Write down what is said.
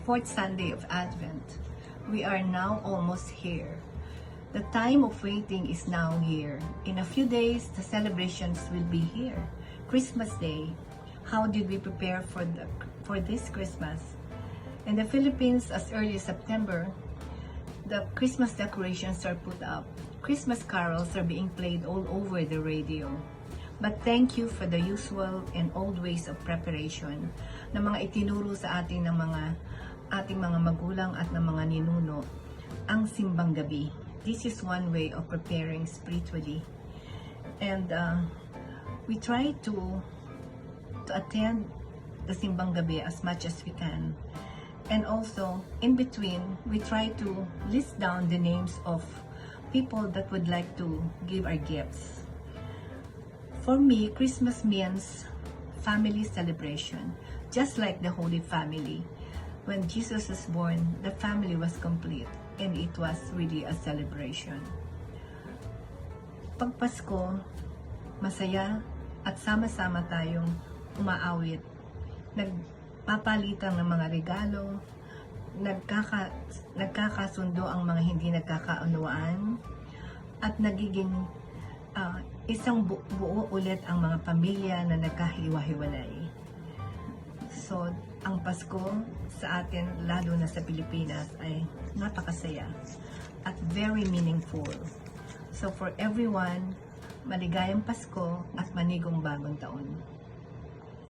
fourth Sunday of Advent. We are now almost here. The time of waiting is now here. In a few days, the celebrations will be here. Christmas Day. How did we prepare for this Christmas? In the Philippines, as early as September, the Christmas decorations are put up. Christmas carols are being played all over the radio. But thank you for the usual and old ways of preparation na mga itinuro sa ating ng ating mga magulang at ng mga ninuno, ang simbang gabi. This is one way of preparing spiritually. And we try to attend the simbang gabi as much as we can. And also, in between, we try to list down the names of people that would like to give our gifts. For me, Christmas means family celebration. Just like the Holy Family. When Jesus was born, the family was complete and it was really a celebration. Pag Pasko, masaya at sama-sama tayong umaawit. Nagpapalitan ng mga regalo, nagkakasundo ang mga hindi nagkakaunawaan, at nagiging isang buo ulit ang mga pamilya na nagkahiwa-hiwalay. So, ang Pasko sa atin, lalo na sa Pilipinas, ay napakasaya at very meaningful. So, for everyone, maligayang Pasko at manigong bagong taon.